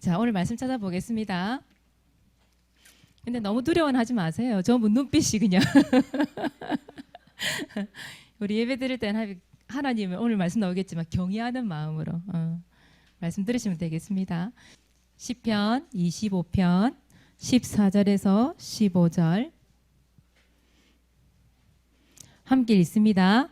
자, 오늘 말씀 찾아보겠습니다. 근데 너무 두려워는 하지 마세요. 전부 눈빛이 그냥 우리 예배 드릴 때는 하나님을 오늘 말씀 나오겠지만 경외하는 마음으로 말씀 들으시면 되겠습니다. 시편 25편 14절에서 15절 함께 읽습니다.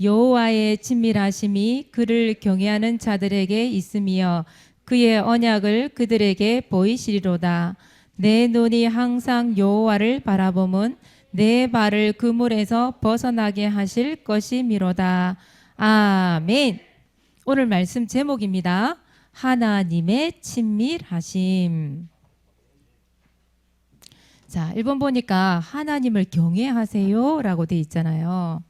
여호와의 친밀하심이 그를 경외하는 자들에게 있으며 그의 언약을 그들에게 보이시리로다. 내 눈이 항상 여호와를 바라보면 내 발을 그물에서 벗어나게 하실 것이미로다. 아멘. 오늘 말씀 제목입니다. 하나님의 친밀하심. 자, 1번 보니까 하나님을 경외하세요 라고 돼 있잖아요.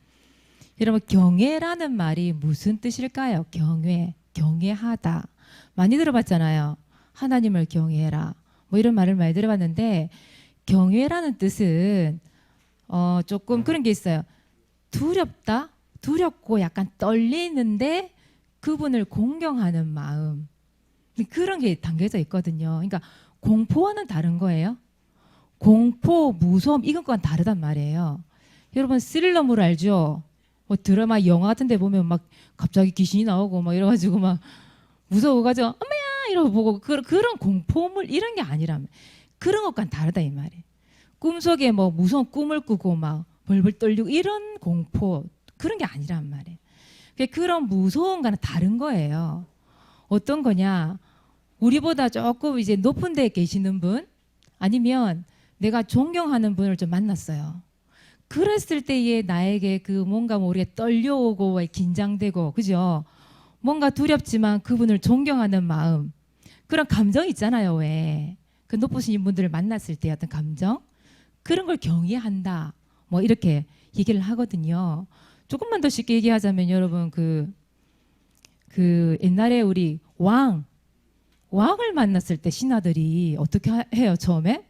여러분, 경외라는 말이 무슨 뜻일까요? 경외하다. 많이 들어봤잖아요. 하나님을 경외해라. 뭐 이런 말을 많이 들어봤는데, 경외라는 뜻은 조금 그런 게 있어요. 두렵다, 두렵고 약간 떨리는데 그분을 공경하는 마음, 그런 게 담겨져 있거든요. 그러니까 공포와는 다른 거예요. 공포, 무서움, 이것과는 다르단 말이에요. 여러분, 스릴러물 알죠? 뭐 드라마, 영화 같은 데 보면 막 갑자기 귀신이 나오고 막 이래가지고 막 무서워가지고 엄마야 이러고 보고 그런 공포물 이런 게 아니라면 그런 것과는 다르다 이 말이에요. 꿈속에 뭐 무서운 꿈을 꾸고 막 벌벌 떨리고 이런 공포 그런 게 아니란 말이에요. 그런 무서운 거는 다른 거예요. 어떤 거냐? 우리보다 조금 이제 높은 데에 계시는 분 아니면 내가 존경하는 분을 좀 만났어요. 그랬을 때에 나에게 그 뭔가 모르게 떨려오고 긴장되고 그죠? 뭔가 두렵지만 그분을 존경하는 마음, 그런 감정이 있잖아요. 왜? 그 높으신 분들을 만났을 때 어떤 감정, 그런 걸 경외한다. 뭐 이렇게 얘기를 하거든요. 조금만 더 쉽게 얘기하자면 여러분 그 옛날에 우리 왕을 만났을 때 신하들이 어떻게 해요? 처음에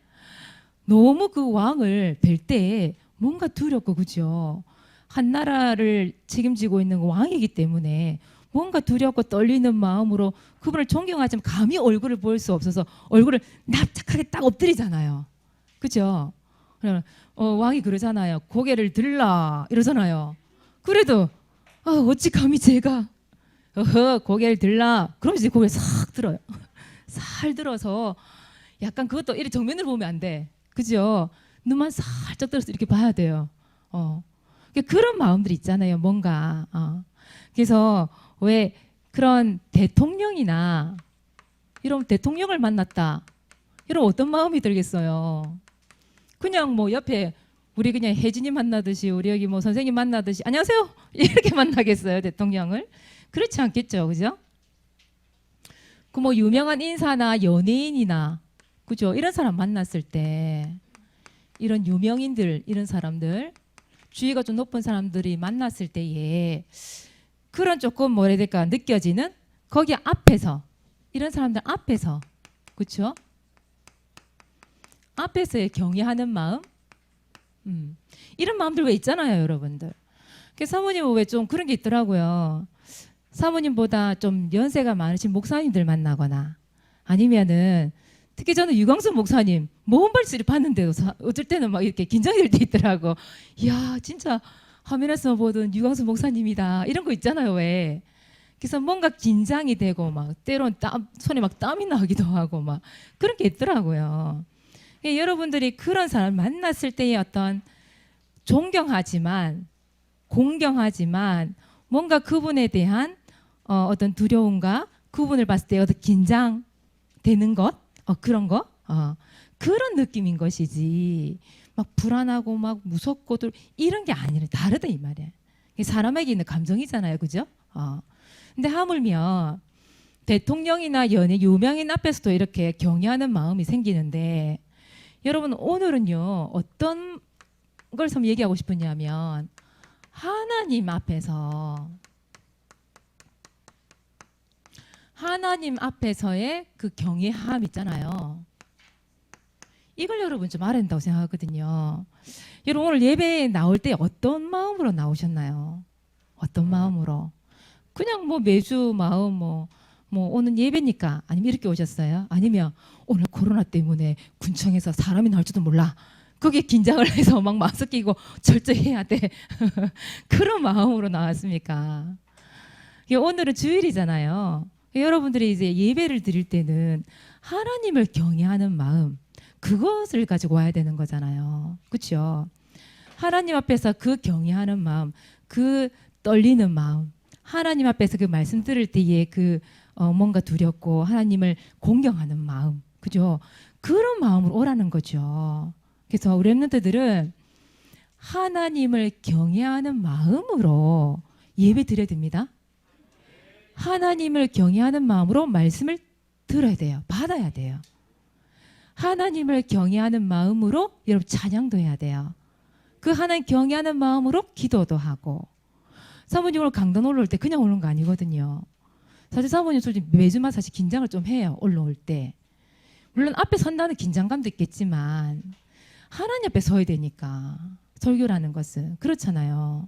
너무 그 왕을 뵐 때 뭔가 두렵고 그죠? 한 나라를 책임지고 있는 왕이기 때문에 뭔가 두렵고 떨리는 마음으로 그분을 존경하지만 감히 얼굴을 볼 수 없어서 얼굴을 납작하게 딱 엎드리잖아요. 그죠? 왕이 그러잖아요. 고개를 들라 이러잖아요. 그래도 어찌 감히 제가 고개를 들라 그러면 이제 고개를 싹 들어요. 살 들어서 약간 그것도 이렇게 정면으로 보면 안 돼. 그죠? 눈만 살짝 들어서 이렇게 봐야 돼요. 그런 마음들이 있잖아요. 뭔가 그래서 왜 그런 대통령이나 이런 대통령을 만났다. 이런 어떤 마음이 들겠어요? 그냥 뭐 옆에 우리 그냥 혜진이 만나듯이 우리 여기 뭐 선생님 만나듯이 안녕하세요 이렇게 만나겠어요 대통령을? 그렇지 않겠죠, 그죠? 그 뭐 유명한 인사나 연예인이나 그죠? 이런 사람 만났을 때 이런 유명인들 이런 사람들 주위가 좀 높은 사람들이 만났을 때에 그런 조금 뭐라 해야 될까 느껴지는 거기 앞에서 이런 사람들 앞에서 그렇죠? 앞에서의 경외하는 마음 이런 마음들 왜 있잖아요 여러분들. 사모님은 왜 좀 그런 게 있더라고요. 사모님보다 좀 연세가 많으신 목사님들 만나거나 아니면은 특히 저는 유광수 목사님 모험 발수를 봤는데도 어쩔 때는 막 이렇게 긴장이 될 때 있더라고. 이야 진짜 화면에서 보던 유광수 목사님이다 이런 거 있잖아요. 왜? 그래서 뭔가 긴장이 되고 막 때론 손에 막 땀이 나기도 하고 막 그런 게 있더라고요. 여러분들이 그런 사람 만났을 때의 어떤 존경하지만 공경하지만 뭔가 그분에 대한 어떤 두려움과 그분을 봤을 때 어떤 긴장되는 것 그런 거 그런 느낌인 것이지 막 불안하고 막 무섭고 이런 게 아니라 다르다 이 말이야. 사람에게 있는 감정이잖아요, 그죠? 근데 하물며 대통령이나 유명인 앞에서도 이렇게 경외하는 마음이 생기는데 여러분 오늘은요 어떤 걸 좀 얘기하고 싶으냐면 하나님 앞에서의 그 경외함 있잖아요. 이걸 여러분 좀 알아야 된다고 생각하거든요. 여러분 오늘 예배에 나올 때 어떤 마음으로 나오셨나요? 어떤 마음으로? 그냥 뭐 매주 마음 뭐 뭐 오늘 예배니까 아니면 이렇게 오셨어요? 아니면 오늘 코로나 때문에 군청에서 사람이 나올지도 몰라. 거기에 긴장을 해서 막 마스크 끼고 철저해야 돼. 그런 마음으로 나왔습니까? 오늘은 주일이잖아요. 여러분들이 이제 예배를 드릴 때는 하나님을 경외하는 마음, 그것을 가지고 와야 되는 거잖아요. 그렇죠? 하나님 앞에서 그 경외하는 마음, 그 떨리는 마음, 하나님 앞에서 그 말씀 들을 때에 그 뭔가 두렵고 하나님을 공경하는 마음, 그죠? 그런 마음으로 오라는 거죠. 그래서 우리 렘넌트들은 하나님을 경외하는 마음으로 예배 드려야 됩니다. 하나님을 경외하는 마음으로 말씀을 들어야 돼요. 받아야 돼요. 하나님을 경외하는 마음으로 여러분 찬양도 해야 돼요. 그 하나님 경외하는 마음으로 기도도 하고. 사모님 오늘 강단 올라올 때 그냥 오는 거 아니거든요. 사실 사모님 솔직히 매주마다 사실 긴장을 좀 해요. 올라올 때. 물론 앞에 선다는 긴장감도 있겠지만 하나님 앞에 서야 되니까 설교라는 것은 그렇잖아요.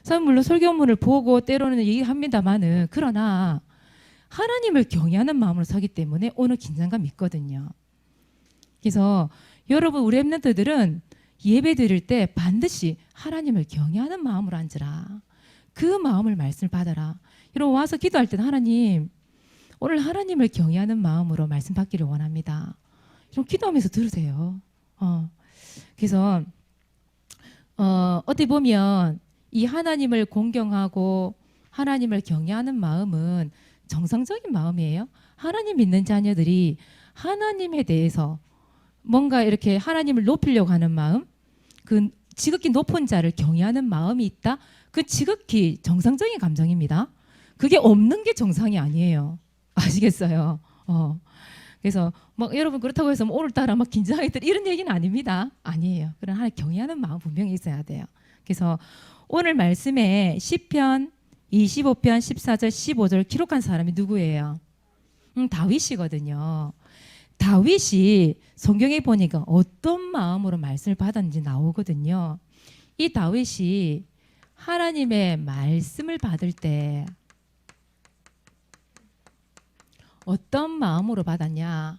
사실 물론 설교문을 보고 때로는 얘기합니다만은 그러나 하나님을 경외하는 마음으로 서기 때문에 오늘 긴장감이 있거든요. 그래서 여러분 우리 렘넌트들은 예배 드릴 때 반드시 하나님을 경외하는 마음으로 앉으라. 그 마음을 말씀을 받아라. 여러분 와서 기도할 때는 하나님 오늘 하나님을 경외하는 마음으로 말씀 받기를 원합니다. 좀 기도하면서 들으세요. 그래서 어떻게 보면 이 하나님을 공경하고 하나님을 경외하는 마음은 정상적인 마음이에요. 하나님 믿는 자녀들이 하나님에 대해서 뭔가 이렇게 하나님을 높이려고 하는 마음, 그 지극히 높은 자를 경외하는 마음이 있다. 그 지극히 정상적인 감정입니다. 그게 없는 게 정상이 아니에요. 아시겠어요? 그래서 막 여러분 그렇다고 해서 오늘따라 막 긴장하겠다 이런 얘기는 아닙니다. 아니에요. 그런 하나님 경외하는 마음 분명히 있어야 돼요. 그래서 오늘 말씀에 시편 25편 14절 15절 기록한 사람이 누구예요? 다윗이거든요. 다윗이 성경에 보니까 어떤 마음으로 말씀을 받았는지 나오거든요. 이 다윗이 하나님의 말씀을 받을 때 어떤 마음으로 받았냐?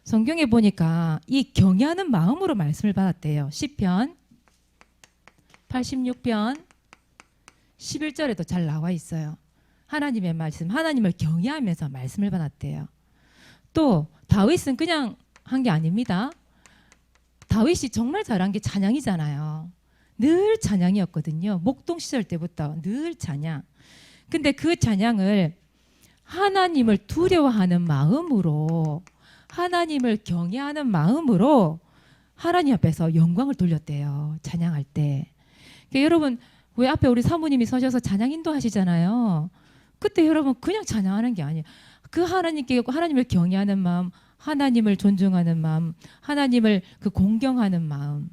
성경에 보니까 이 경외하는 마음으로 말씀을 받았대요. 시편 86편 11절에도 잘 나와 있어요. 하나님의 말씀, 하나님을 경외하면서 말씀을 받았대요. 또 다윗은 그냥 한 게 아닙니다. 다윗이 정말 잘한 게 찬양이잖아요. 늘 찬양이었거든요. 목동 시절 때부터 늘 찬양. 근데 그 찬양을 하나님을 두려워하는 마음으로 하나님을 경외하는 마음으로 하나님 앞에서 영광을 돌렸대요. 찬양할 때. 그러니까 여러분 왜 앞에 우리 사모님이 서셔서 찬양 인도하시잖아요. 그때 여러분 그냥 찬양하는 게 아니에요. 그 하나님께 하나님을 경외하는 마음, 하나님을 존중하는 마음, 하나님을 그 공경하는 마음,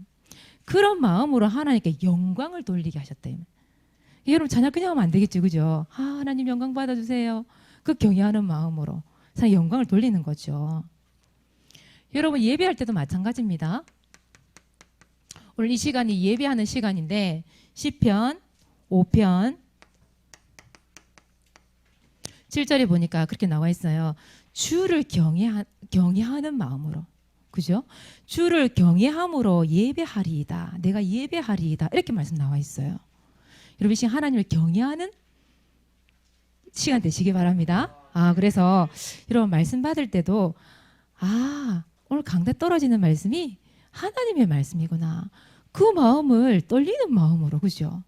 그런 마음으로 하나님께 영광을 돌리게 하셨대요. 여러분 찬양 그냥 하면 안 되겠죠, 그죠? 하나님 영광 받아주세요. 그 경외하는 마음으로 영광을 돌리는 거죠. 여러분 예배할 때도 마찬가지입니다. 오늘 이 시간이 예배하는 시간인데 시편 5편 7절에 보니까 그렇게 나와 있어요. 주를 경외하는 마음으로, 그죠? 주를 경외함으로 예배하리이다. 내가 예배하리이다. 이렇게 말씀 나와 있어요. 여러분 이 하나님을 경외하는 시간 되시기 바랍니다. 그래서 여러분 말씀 받을 때도 오늘 강단 떨어지는 말씀이 하나님의 말씀이구나. 그 마음을 떨리는 마음으로, 그죠?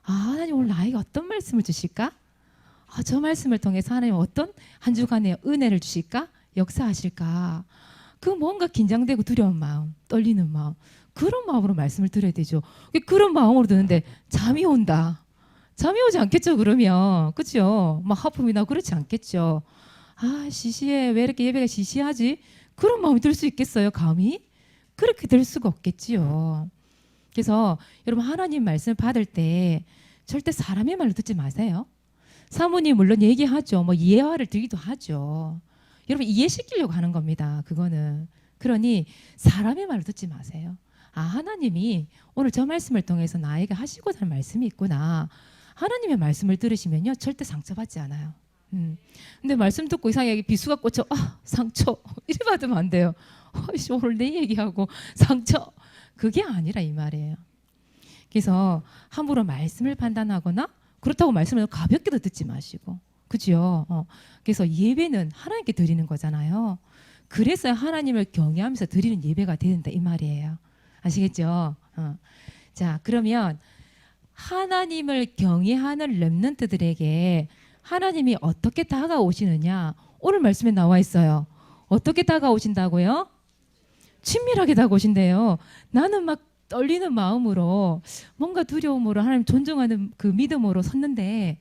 하나님 오늘 나에게 어떤 말씀을 주실까? 저 말씀을 통해서 하나님 어떤 한 주간의 은혜를 주실까? 역사하실까? 그 뭔가 긴장되고 두려운 마음, 떨리는 마음, 그런 마음으로 말씀을 들어야 되죠. 그런 마음으로 드는데 잠이 온다. 잠이 오지 않겠죠, 그러면. 그죠? 막 하품이 나고 그렇지 않겠죠. 시시해. 왜 이렇게 예배가 시시하지? 그런 마음이 들 수 있겠어요, 감히? 그렇게 될 수가 없겠지요. 그래서 여러분 하나님 말씀을 받을 때 절대 사람의 말로 듣지 마세요. 사모님 물론 얘기하죠. 뭐 이해화를 들기도 하죠. 여러분 이해시키려고 하는 겁니다. 그거는. 그러니 사람의 말로 듣지 마세요. 하나님이 오늘 저 말씀을 통해서 나에게 하시고자 하는 말씀이 있구나. 하나님의 말씀을 들으시면요 절대 상처받지 않아요. 근데 말씀 듣고 이상하게 비수가 꽂혀 상처 이래 받으면 안 돼요. 씨, 오늘 내 얘기하고 상처 그게 아니라 이 말이에요. 그래서 함부로 말씀을 판단하거나 그렇다고 말씀을 가볍게도 듣지 마시고 그죠? 그래서 예배는 하나님께 드리는 거잖아요. 그래서 하나님을 경외하면서 드리는 예배가 된다 이 말이에요. 아시겠죠? 자, 그러면 하나님을 경외하는 렘넌트들에게 하나님이 어떻게 다가오시느냐 오늘 말씀에 나와 있어요. 어떻게 다가오신다고요? 친밀하게 다가오신대요. 나는 막 떨리는 마음으로 뭔가 두려움으로 하나님 존중하는 그 믿음으로 섰는데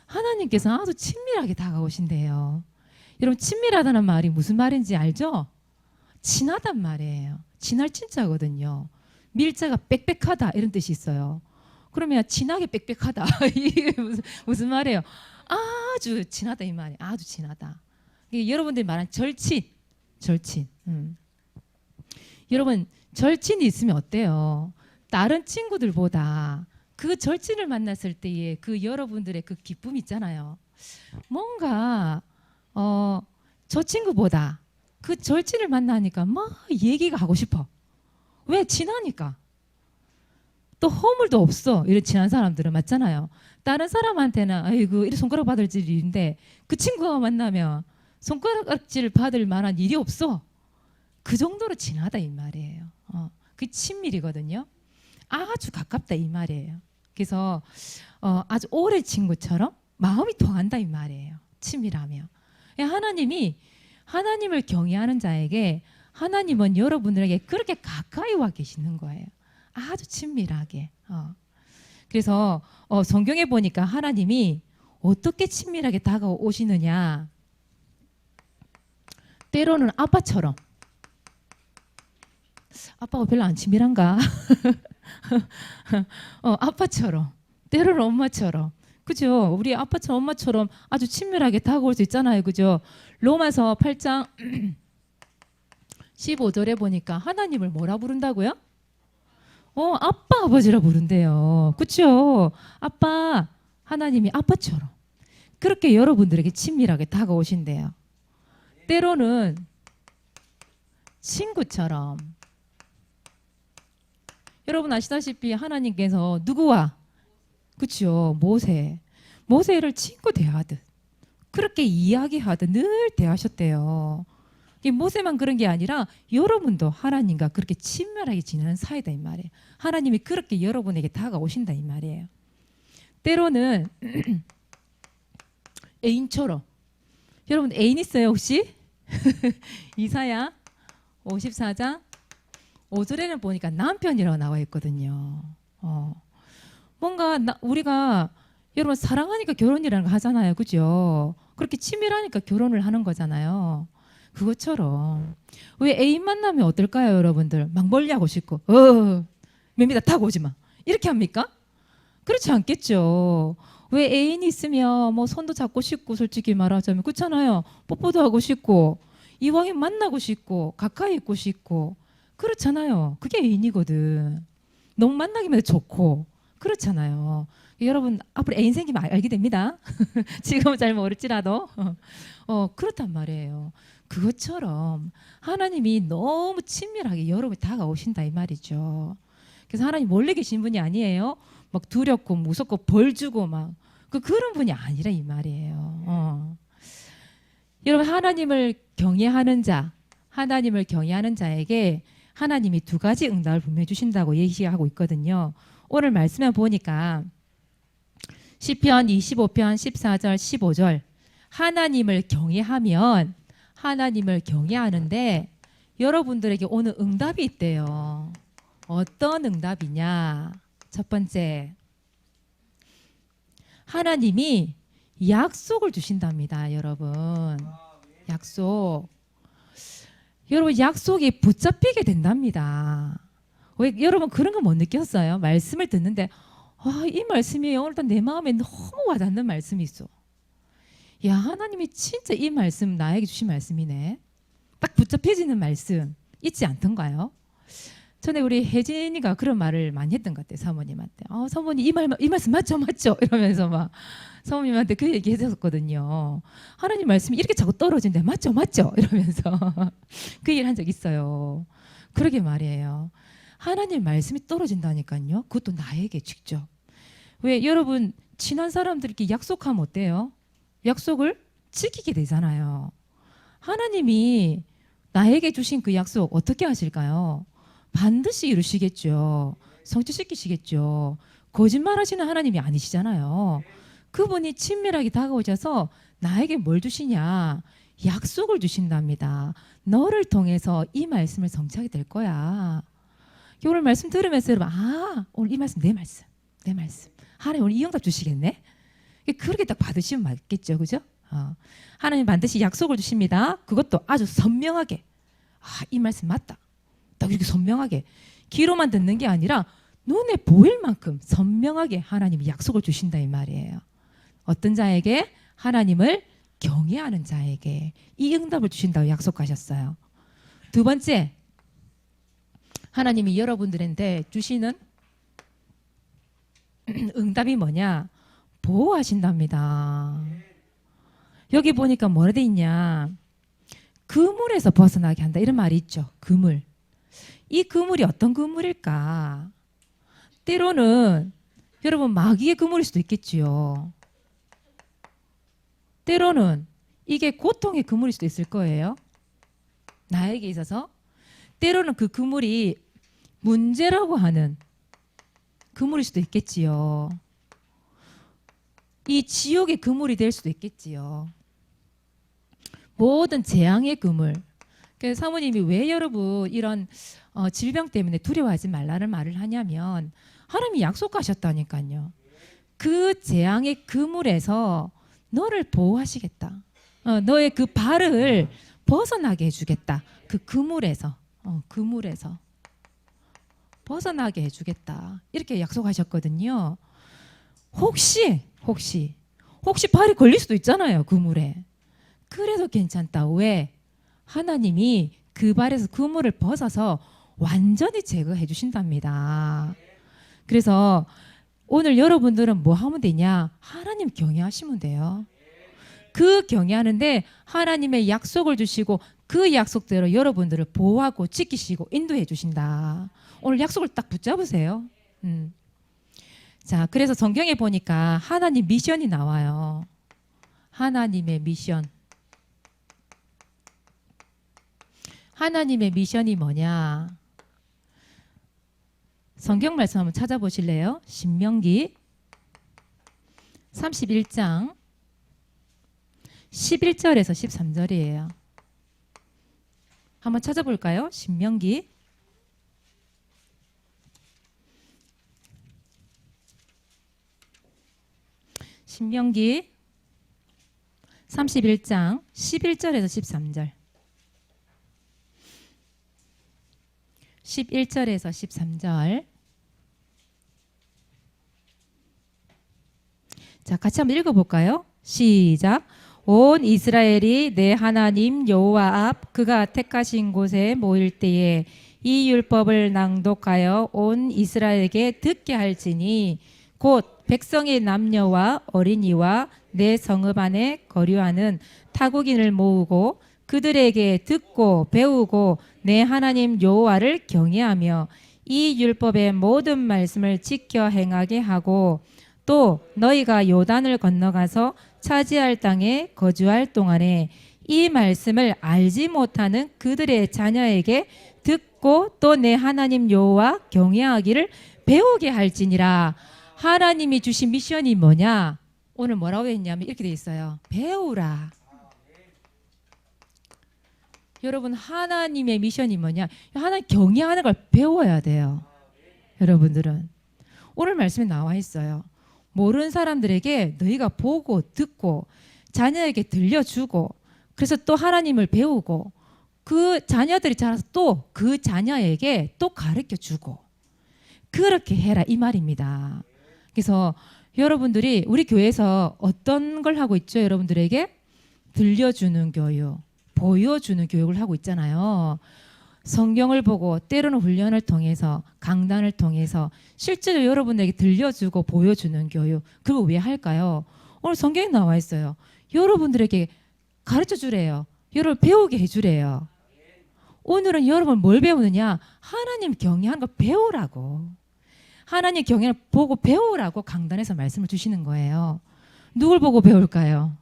하나님께서 아주 친밀하게 다가오신대요. 여러분 친밀하다는 말이 무슨 말인지 알죠? 친하단 말이에요. 친할 친자거든요. 밀자가 빽빽하다 이런 뜻이 있어요. 그러면 친하게 빽빽하다 이게 무슨 말이에요? 아주 친하다 이 말이에요. 아주 친하다. 이게 여러분들이 말한 절친. 여러분 절친이 있으면 어때요? 다른 친구들보다 그 절친을 만났을 때의 그 여러분들의 그 기쁨이 있잖아요. 뭔가 저 친구보다 그 절친을 만나니까 막 얘기가 하고 싶어. 왜? 친하니까. 또 허물도 없어. 이런 친한 사람들은 맞잖아요. 다른 사람한테는 아이고 이렇게 손가락 받을 일인데 그 친구가 만나면 손가락질 받을 만한 일이 없어. 그 정도로 친하다 이 말이에요. 그 친밀이거든요. 아주 가깝다 이 말이에요. 그래서 아주 오래 친구처럼 마음이 통한다 이 말이에요. 친밀하며. 하나님을 경외하는 자에게 하나님은 여러분들에게 그렇게 가까이 와 계시는 거예요. 아주 친밀하게. 그래서 성경에 보니까 하나님이 어떻게 친밀하게 다가오시느냐. 때로는 아빠처럼. 아빠가 별로 안 친밀한가? 아빠처럼. 때로는 엄마처럼. 그죠? 우리 아빠처럼 엄마처럼 아주 친밀하게 다가올 수 있잖아요. 그죠? 로마서 8장 15절에 보니까 하나님을 뭐라 부른다고요? 아빠 아버지라 부른대요. 그렇죠? 아빠 하나님이 아빠처럼 그렇게 여러분들에게 친밀하게 다가오신대요. 때로는 친구처럼. 여러분 아시다시피 하나님께서 누구와 그렇죠? 모세를 친구 대하듯 그렇게 이야기하듯 늘 대하셨대요. 모세만 그런 게 아니라 여러분도 하나님과 그렇게 친밀하게 지내는 사이다 이 말이에요. 하나님이 그렇게 여러분에게 다가오신다 이 말이에요. 때로는 애인처럼. 여러분 애인 있어요 혹시? 이사야 54장 5절에는 보니까 남편이라고 나와 있거든요. 뭔가 우리가 여러분 사랑하니까 결혼이라는 거 하잖아요. 그죠? 그렇게 친밀하니까 결혼을 하는 거잖아요. 그것처럼 왜 애인 만나면 어떨까요 여러분들? 막 멀리하고 싶고 매미다 타고 오지 마 이렇게 합니까? 그렇지 않겠죠. 왜 애인이 있으면 뭐 손도 잡고 싶고 솔직히 말하자면 그렇잖아요. 뽀뽀도 하고 싶고 이왕에 만나고 싶고 가까이 있고 싶고 그렇잖아요. 그게 애인이거든. 너무 만나기만 해도 좋고 그렇잖아요. 여러분 앞으로 애인 생기면 알게 됩니다. 지금은 잘 모를지라도 그렇단 말이에요. 그것처럼 하나님이 너무 친밀하게 여러분이 다가오신다 이 말이죠. 그래서 하나님 멀리 계신 분이 아니에요. 막 두렵고 무섭고 벌 주고 막 그런 분이 아니라 이 말이에요. 여러분 하나님을 경외하는 자에게 하나님이 두 가지 응답을 분명히 주신다고 얘기하고 있거든요. 오늘 말씀에 보니까 시편 25편 14절 15절 하나님을 경외하는데 여러분들에게 오늘 응답이 있대요. 어떤 응답이냐? 첫 번째, 하나님이 약속을 주신답니다. 여러분 약속. 여러분 약속이 붙잡히게 된답니다. 왜 여러분 그런 거 못 느꼈어요? 말씀을 듣는데 이 말씀이 오늘도 내 마음에 너무 와닿는 말씀이 있어. 야 하나님이 진짜 이 말씀 나에게 주신 말씀이네. 딱 붙잡혀지는 말씀 있지 않던가요? 전에 우리 혜진이가 그런 말을 많이 했던 것 같아요. 사모님한테. 사모님 이 말씀 맞죠? 맞죠? 이러면서 막 사모님한테 그 얘기 해줬거든요. 하나님 말씀이 이렇게 자꾸 떨어진대. 맞죠? 맞죠? 이러면서 그 얘기를 한 적 있어요. 그러게 말이에요. 하나님 말씀이 떨어진다니까요. 그것도 나에게 직접. 왜 여러분 친한 사람들끼리 약속하면 어때요? 약속을 지키게 되잖아요. 하나님이 나에게 주신 그 약속 어떻게 하실까요? 반드시 이루시겠죠. 성취시키시겠죠. 거짓말하시는 하나님이 아니시잖아요. 그분이 친밀하게 다가오셔서 나에게 뭘 주시냐? 약속을 주신답니다. 너를 통해서 이 말씀을 성취하게 될 거야. 오늘 말씀 들으면서 여러분, 오늘 이 말씀 내 말씀. 하나님 오늘 이 응답 주시겠네? 그렇게 딱 받으시면 맞겠죠, 그죠? 하나님 반드시 약속을 주십니다. 그것도 아주 선명하게. 이 말씀 맞다. 딱 이렇게 선명하게 귀로만 듣는 게 아니라 눈에 보일 만큼 선명하게 하나님이 약속을 주신다 이 말이에요. 어떤 자에게? 하나님을 경외하는 자에게 이 응답을 주신다고 약속하셨어요. 두 번째, 하나님이 여러분들한테 주시는 응답이 뭐냐? 보호하신답니다. 여기 보니까 뭐라 돼 있냐? 그물에서 벗어나게 한다 이런 말이 있죠. 그물. 이 그물이 어떤 그물일까? 때로는 여러분 마귀의 그물일 수도 있겠지요. 때로는 이게 고통의 그물일 수도 있을 거예요. 나에게 있어서. 때로는 그 그물이 문제라고 하는 그물일 수도 있겠지요. 이 지옥의 그물이 될 수도 있겠지요. 모든 재앙의 그물. 그래서 사모님이 왜 여러분 이런 질병 때문에 두려워하지 말라는 말을 하냐면 하나님이 약속하셨다니까요. 그 재앙의 그물에서 너를 보호하시겠다. 너의 그 발을 벗어나게 해주겠다. 그 그물에서 벗어나게 해주겠다. 이렇게 약속하셨거든요. 혹시 발이 걸릴 수도 있잖아요. 그물에. 그래도 괜찮다. 왜? 하나님이 그 발에서 그물을 벗어서 완전히 제거해 주신답니다. 그래서 오늘 여러분들은 뭐 하면 되냐? 하나님 경외하시면 돼요. 그 경외하는데 하나님의 약속을 주시고 그 약속대로 여러분들을 보호하고 지키시고 인도해 주신다. 오늘 약속을 딱 붙잡으세요. 자, 그래서 성경에 보니까 하나님 미션이 나와요. 하나님의 미션. 하나님의 미션이 뭐냐? 성경 말씀 한번 찾아보실래요? 신명기 31장 11절에서 13절이에요. 한번 찾아볼까요? 신명기 31장 11절에서 13절. 11절에서 13절. 자, 같이 한번 읽어볼까요? 시작. 온 이스라엘이 내 하나님 여호와 앞 그가 택하신 곳에 모일 때에 이 율법을 낭독하여 온 이스라엘에게 듣게 할지니 곧 백성의 남녀와 어린이와 내 성읍 안에 거류하는 타국인을 모으고 그들에게 듣고 배우고 내 하나님 여호와를 경외하며 이 율법의 모든 말씀을 지켜 행하게 하고 또 너희가 요단을 건너가서 차지할 땅에 거주할 동안에 이 말씀을 알지 못하는 그들의 자녀에게 듣고 또 내 하나님 여호와 경외하기를 배우게 할지니라. 하나님이 주신 미션이 뭐냐? 오늘 뭐라고 했냐면 이렇게 돼 있어요. 배우라. 여러분 하나님의 미션이 뭐냐? 하나님 경외하는 걸 배워야 돼요. 여러분들은 오늘 말씀에 나와 있어요. 모르는 사람들에게 너희가 보고 듣고 자녀에게 들려주고 그래서 또 하나님을 배우고 그 자녀들이 자라서 또 그 자녀에게 또 가르쳐주고 그렇게 해라 이 말입니다. 그래서 여러분들이 우리 교회에서 어떤 걸 하고 있죠? 여러분들에게 들려주는 교육, 보여주는 교육을 하고 있잖아요. 성경을 보고 때로는 훈련을 통해서 강단을 통해서 실제로 여러분에게 들려주고 보여주는 교육. 그걸 왜 할까요? 오늘 성경에 나와 있어요. 여러분들에게 가르쳐 주래요. 여러분 배우게 해주래요. 오늘은 여러분 뭘 배우느냐? 하나님 경외하는 거 배우라고. 하나님 경외를 보고 배우라고 강단에서 말씀을 주시는 거예요. 누굴 보고 배울까요?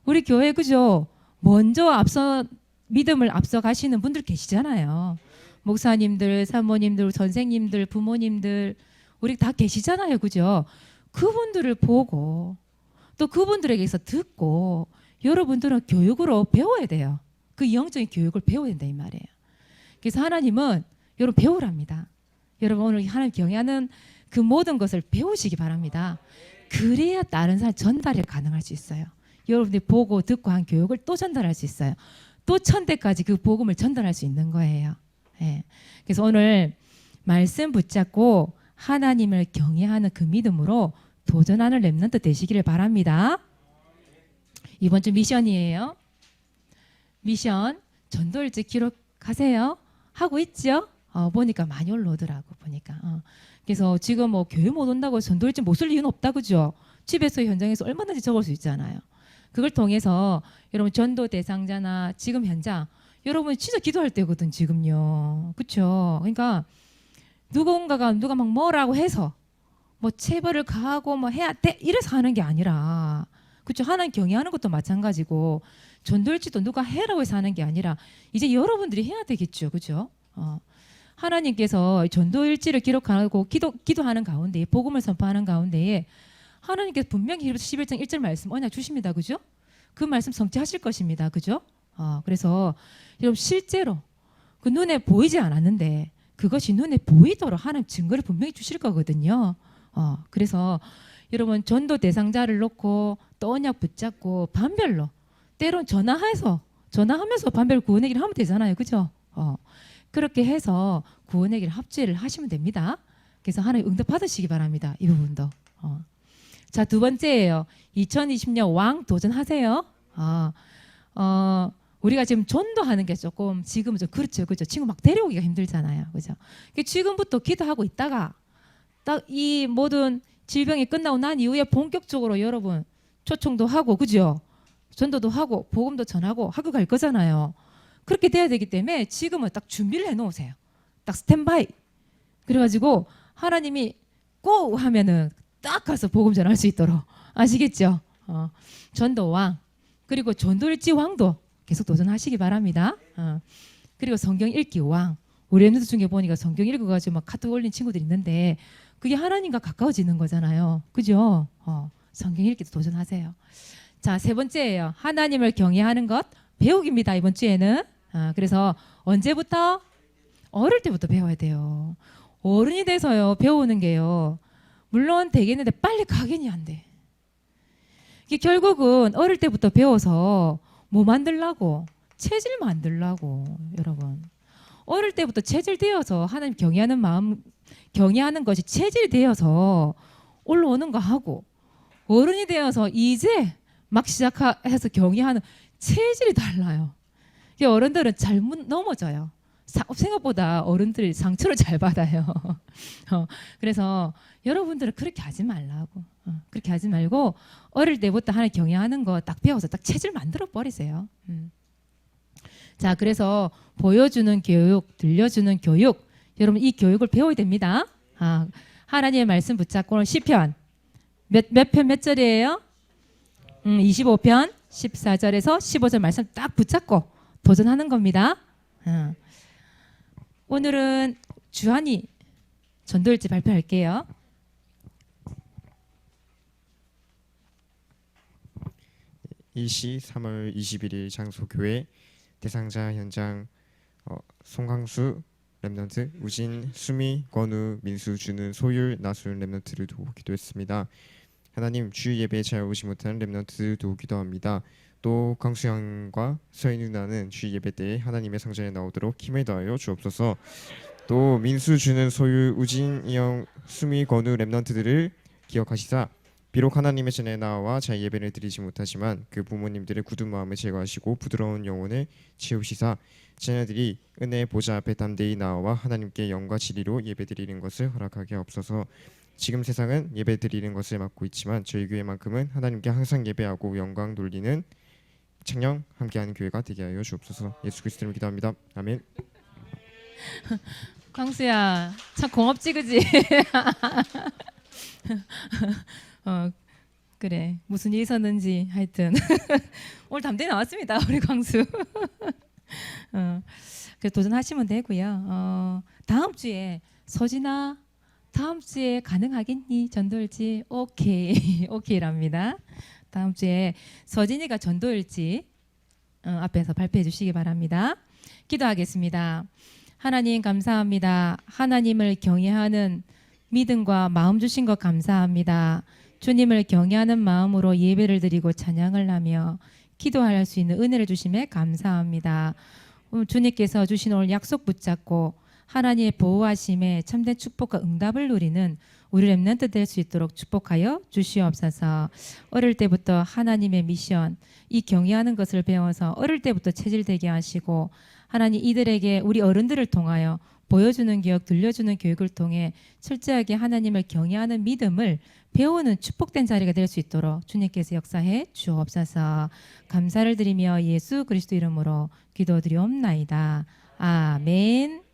우리 교회 그죠? 먼저 앞서 믿음을 앞서 가시는 분들 계시잖아요. 목사님들, 사모님들, 선생님들, 부모님들 우리 다 계시잖아요. 그죠? 그분들을 보고 또 그분들에게서 듣고 여러분들은 교육으로 배워야 돼요. 그 영적인 교육을 배워야 된다 이 말이에요. 그래서 하나님은 여러분 배우랍니다. 여러분 오늘 하나님 경외하는 그 모든 것을 배우시기 바랍니다. 그래야 다른 사람 전달이 가능할 수 있어요. 여러분들이 보고 듣고 한 교육을 또 전달할 수 있어요. 또 천대까지 그 복음을 전달할 수 있는 거예요. 예. 그래서 오늘 말씀 붙잡고 하나님을 경외하는 그 믿음으로 도전하는 렘넌트 되시기를 바랍니다. 이번 주 미션이에요. 미션 전도일지 기록하세요. 하고 있죠? 보니까 많이 올라오더라고 보니까. 그래서 지금 뭐 교회 못 온다고 전도일지 못 쓸 이유는 없다 그죠? 집에서 현장에서 얼마든지 적을 수 있잖아요. 그걸 통해서 여러분 전도 대상자나 지금 현장 여러분 진짜 기도할 때거든 지금요. 그렇죠? 그러니까 누군가가 누가 막 뭐라고 해서 뭐 체벌을 가하고 뭐 해야 돼 이래서 하는 게 아니라 그렇죠? 하나님 경외하는 것도 마찬가지고 전도일지도 누가 해라고 해서 하는 게 아니라 이제 여러분들이 해야 되겠죠. 그렇죠? 하나님께서 전도일지를 기록하고 기도하는 가운데 복음을 선포하는 가운데에 하나님께서 분명히 히브리서 11장 1절 말씀 언약 주십니다. 그죠? 그 말씀 성취하실 것입니다. 그죠? 그래서 여러분 실제로 그 눈에 보이지 않았는데 그것이 눈에 보이도록 하나님 증거를 분명히 주실 거거든요. 그래서 여러분 전도 대상자를 놓고 또 언약 붙잡고 반별로 때론 전화하면서 반별 구원의 길을 하면 되잖아요. 그죠? 그렇게 해서 구원의 길 합주를 하시면 됩니다. 그래서 하나님 응답 받으시기 바랍니다. 이 부분도. 자, 두 번째예요. 2020년 왕 도전하세요. 우리가 지금 전도하는 게 조금 지금은 좀 그렇죠. 친구 막 데려오기가 힘들잖아요. 그죠? 지금부터 기도하고 있다가 딱 이 모든 질병이 끝나고 난 이후에 본격적으로 여러분 초청도 하고 그죠? 전도도 하고 복음도 전하고 하고 갈 거잖아요. 그렇게 돼야 되기 때문에 지금은 딱 준비를 해놓으세요. 딱 스탠바이. 그래가지고 하나님이 고 하면은 딱 가서 복음 전할 수 있도록 아시겠죠? 전도왕 그리고 전도일지 왕도 계속 도전하시기 바랍니다. 그리고 성경 읽기 왕 우리 애들 중에 보니까 성경 읽어가지고 막 카톡 올린 친구들 있는데 그게 하나님과 가까워지는 거잖아요. 그죠? 성경 읽기도 도전하세요. 자, 세 번째예요. 하나님을 경외하는 것 배우기입니다. 이번 주에는. 그래서 언제부터? 어릴 때부터 배워야 돼요. 어른이 돼서요 배우는 게요. 물론 되겠는데 빨리 각인이 안 돼. 이게 결국은 어릴 때부터 배워서 뭐 만들라고? 체질 만들라고 여러분. 어릴 때부터 체질 되어서 하나님 경외하는 마음 경외하는 것이 체질이 되어서 올라오는 거 하고 어른이 되어서 이제 막 시작해서 경외하는 체질이 달라요. 어른들은 잘못 넘어져요. 생각보다 어른들이 상처를 잘 받아요. 그래서 여러분들은 그렇게 하지 말라고. 그렇게 하지 말고 어릴 때부터 하나님 경외하는 거 딱 배워서 딱 체질 만들어 버리세요. 자, 그래서 보여주는 교육, 들려주는 교육, 여러분 이 교육을 배워야 됩니다. 하나님의 말씀 붙잡고 시편 몇 편 몇 절이에요? 25편 14절에서 15절 말씀 딱 붙잡고 도전하는 겁니다. 오늘은 주한이 전도일지 발표할게요. 일시 3월 21일 장소교회 대상자 현장 송강수 렘넌트, 우진, 수미, 권우, 민수, 주는, 소율, 나술 렘넌트를 도우 기도했습니다. 하나님 주 예배에 잘 오지 못하는 렘넌트 도우 기도합니다. 또 강수영과 서희 누나는 주 예배 때 하나님의 성전에 나오도록 힘을 더하여 주옵소서. 또 민수, 주는, 소율, 우진, 형, 수미, 권우 렘넌트들을 기억하시사 비록 하나님의 전에 나와 잘 예배를 드리지 못하지만 그 부모님들의 굳은 마음을 제거하시고 부드러운 영혼을 채우시사 자녀들이 은혜의 보좌 앞에 담대히 나와 하나님께 영과 진리로 예배드리는 것을 허락하게 없어서. 지금 세상은 예배드리는 것을 맡고 있지만 저희 교회만큼은 하나님께 항상 예배하고 영광 돌리는 창녕 함께하는 교회가 되게 하여 주옵소서. 예수 그리스도를 기도합니다. 아멘. 광수야, 참 고맙지, 그지? 그래, 무슨 일이 있었는지 하여튼 오늘 담대 나왔습니다, 우리 광수. 그래서 도전하시면 되고요. 다음 주에 서진아, 다음 주에 가능하겠니? 전도일지? 오케이, 오케이랍니다. 다음 주에 서진이가 전도일지 앞에서 발표해 주시기 바랍니다. 기도하겠습니다. 하나님 감사합니다. 하나님을 경외하는 믿음과 마음 주신 것 감사합니다. 주님을 경외하는 마음으로 예배를 드리고 찬양을 하며 기도할 수 있는 은혜를 주심에 감사합니다. 주님께서 주신 오늘 약속 붙잡고 하나님의 보호하심에 참된 축복과 응답을 누리는 우리 렘넌트 될 수 있도록 축복하여 주시옵소서. 어릴 때부터 하나님의 미션, 이 경외하는 것을 배워서 어릴 때부터 체질되게 하시고 하나님 이들에게 우리 어른들을 통하여 보여주는 교육, 들려주는 교육을 통해 철저하게 하나님을 경외하는 믿음을 배우는 축복된 자리가 될 수 있도록 주님께서 역사해 주옵소서. 감사를 드리며 예수 그리스도 이름으로 기도드리옵나이다. 아멘.